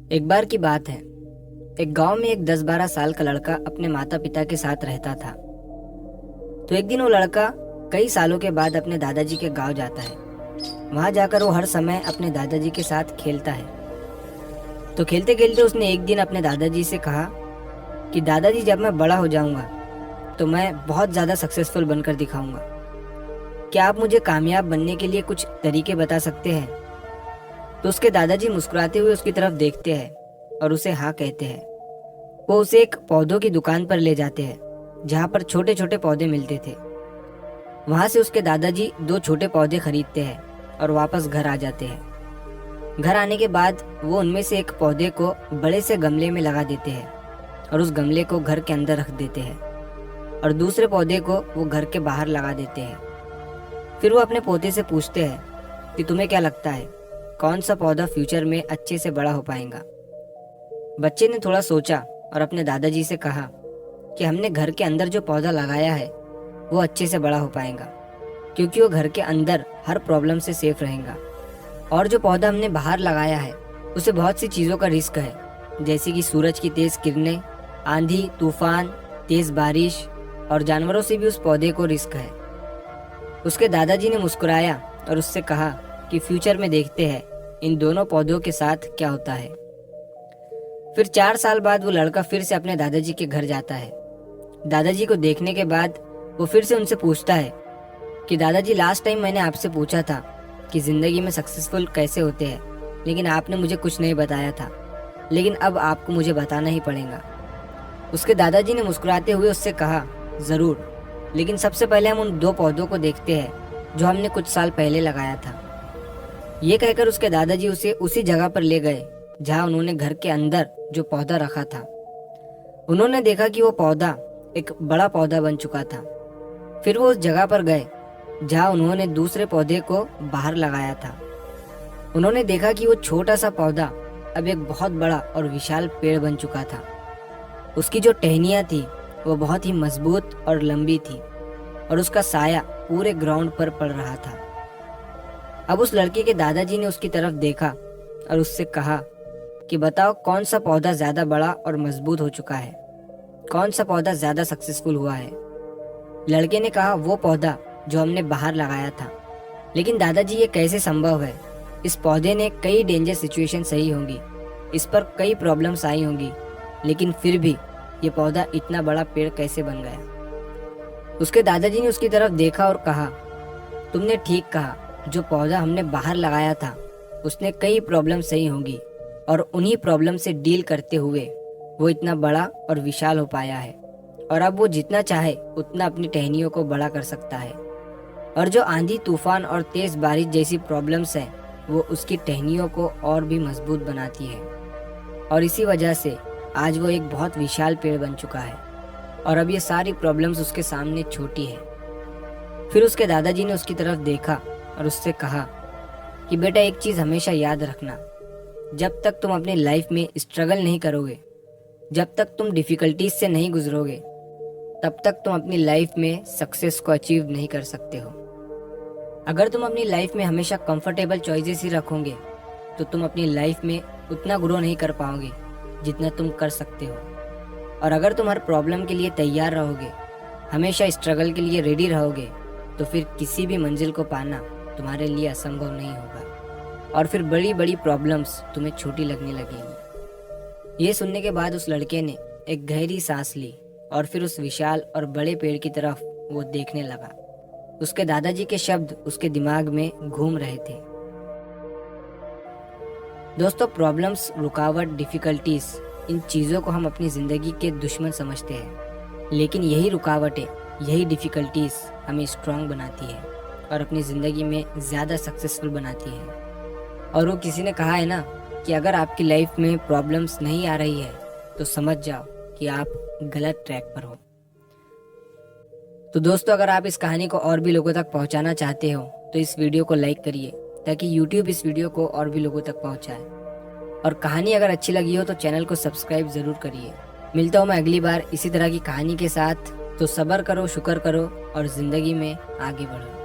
एक बार की बात है। एक गांव में एक 10-12 साल का लड़का अपने माता पिता के साथ रहता था। तो एक दिन वो लड़का कई सालों के बाद अपने दादाजी के गांव जाता है। वहां जाकर वो हर समय अपने दादाजी के साथ खेलता है। तो खेलते खेलते उसने एक दिन अपने दादाजी से कहा कि दादाजी, जब मैं बड़ा हो जाऊंगा तो मैं बहुत ज़्यादा सक्सेसफुल बनकर दिखाऊंगा। क्या आप मुझे कामयाब बनने के लिए कुछ तरीके बता सकते हैं? तो उसके दादाजी मुस्कुराते हुए उसकी तरफ देखते हैं और उसे हाँ कहते हैं। वो उसे एक पौधों की दुकान पर ले जाते हैं जहाँ पर छोटे छोटे पौधे मिलते थे। वहाँ से उसके दादाजी 2 छोटे पौधे खरीदते हैं और वापस घर आ जाते हैं। घर आने के बाद वो उनमें से एक पौधे को बड़े से गमले में लगा देते हैं और उस गमले को घर के अंदर रख देते हैं और दूसरे पौधे को वो घर के बाहर लगा देते हैं। फिर वो अपने पोते से पूछते हैं कि तुम्हें क्या लगता है, कौन सा पौधा फ्यूचर में अच्छे से बड़ा हो पाएगा? बच्चे ने थोड़ा सोचा और अपने दादाजी से कहा कि हमने घर के अंदर जो पौधा लगाया है वो अच्छे से बड़ा हो पाएगा, क्योंकि वो घर के अंदर हर प्रॉब्लम से सेफ रहेगा। और जो पौधा हमने बाहर लगाया है उसे बहुत सी चीज़ों का रिस्क है, जैसे कि सूरज की तेज़ किरणें, आंधी तूफान, तेज़ बारिश और जानवरों से भी उस पौधे को रिस्क है। उसके दादाजी ने मुस्कुराया और उससे कहा कि फ्यूचर में देखते हैं इन दोनों पौधों के साथ क्या होता है। फिर 4 साल बाद वो लड़का फिर से अपने दादाजी के घर जाता है। दादाजी को देखने के बाद वो फिर से उनसे पूछता है कि दादाजी, लास्ट टाइम मैंने आपसे पूछा था कि ज़िंदगी में सक्सेसफुल कैसे होते हैं, लेकिन आपने मुझे कुछ नहीं बताया था, लेकिन अब आपको मुझे बताना ही पड़ेगा। उसके दादाजी ने मुस्कुराते हुए उससे कहा, ज़रूर, लेकिन सबसे पहले हम उन 2 पौधों को देखते हैं जो हमने कुछ साल पहले लगाया था। ये कहकर उसके दादाजी उसे उसी जगह पर ले गए जहाँ उन्होंने घर के अंदर जो पौधा रखा था। उन्होंने देखा कि वो पौधा एक बड़ा पौधा बन चुका था। फिर वो उस जगह पर गए जहाँ उन्होंने दूसरे पौधे को बाहर लगाया था। उन्होंने देखा कि वो छोटा सा पौधा अब एक बहुत बड़ा और विशाल पेड़ बन चुका था। उसकी जो टहनियाँ थी वो बहुत ही मजबूत और लंबी थी और उसका साया पूरे ग्राउंड पर पड़ रहा था। अब उस लड़के के दादाजी ने उसकी तरफ देखा और उससे कहा कि बताओ, कौन सा पौधा ज़्यादा बड़ा और मजबूत हो चुका है, कौन सा पौधा ज़्यादा सक्सेसफुल हुआ है? लड़के ने कहा, वो पौधा जो हमने बाहर लगाया था। लेकिन दादाजी, ये कैसे संभव है? इस पौधे ने कई डेंजर सिचुएशन सही होंगी, इस पर कई प्रॉब्लम्स आई होंगी, लेकिन फिर भी ये पौधा इतना बड़ा पेड़ कैसे बन गया? उसके दादाजी ने उसकी तरफ देखा और कहा, तुमने ठीक कहा, जो पौधा हमने बाहर लगाया था उसने कई प्रॉब्लम सही होंगी और उन्हीं प्रॉब्लम से डील करते हुए वो इतना बड़ा और विशाल हो पाया है, और अब वो जितना चाहे उतना अपनी टहनियों को बड़ा कर सकता है। और जो आंधी तूफान और तेज़ बारिश जैसी प्रॉब्लम्स हैं वो उसकी टहनियों को और भी मजबूत बनाती है, और इसी वजह से आज वो एक बहुत विशाल पेड़ बन चुका है और अब ये सारी प्रॉब्लम्स उसके सामने छोटी है। फिर उसके दादाजी ने उसकी तरफ देखा और उससे कहा कि बेटा, एक चीज़ हमेशा याद रखना, जब तक तुम अपनी लाइफ में स्ट्रगल नहीं करोगे, जब तक तुम डिफ़िकल्टीज से नहीं गुजरोगे, तब तक तुम अपनी लाइफ में सक्सेस को अचीव नहीं कर सकते हो। अगर तुम अपनी लाइफ में हमेशा कंफर्टेबल चॉइसेस ही रखोगे तो तुम अपनी लाइफ में उतना ग्रो नहीं कर पाओगे जितना तुम कर सकते हो। और अगर तुम हर प्रॉब्लम के लिए तैयार रहोगे, हमेशा स्ट्रगल के लिए रेडी रहोगे, तो फिर किसी भी मंजिल को पाना तुम्हारे लिए असंभव नहीं होगा और फिर बड़ी बड़ी प्रॉब्लम्स तुम्हें छोटी लगने लगेंगी। ये सुनने के बाद उस लड़के ने एक गहरी सांस ली और फिर उस विशाल और बड़े पेड़ की तरफ वो देखने लगा। उसके दादाजी के शब्द उसके दिमाग में घूम रहे थे। दोस्तों, प्रॉब्लम्स, रुकावट, डिफ़िकल्टीज, इन चीज़ों को हम अपनी ज़िंदगी के दुश्मन समझते हैं, लेकिन यही रुकावटें, यही डिफ़िकल्टीज हमें स्ट्रांग बनाती है और अपनी ज़िंदगी में ज़्यादा सक्सेसफुल बनाती है। और वो किसी ने कहा है ना कि अगर आपकी लाइफ में प्रॉब्लम्स नहीं आ रही है तो समझ जाओ कि आप गलत ट्रैक पर हो। तो दोस्तों, अगर आप इस कहानी को और भी लोगों तक पहुंचाना चाहते हो तो इस वीडियो को लाइक करिए ताकि YouTube इस वीडियो को और भी लोगों तक पहुंचाए। और कहानी अगर अच्छी लगी हो तो चैनल को सब्सक्राइब ज़रूर करिए। मिलता हूँ मैं अगली बार इसी तरह की कहानी के साथ। तो सब्र करो, शुक्र करो और ज़िंदगी में आगे बढ़ो।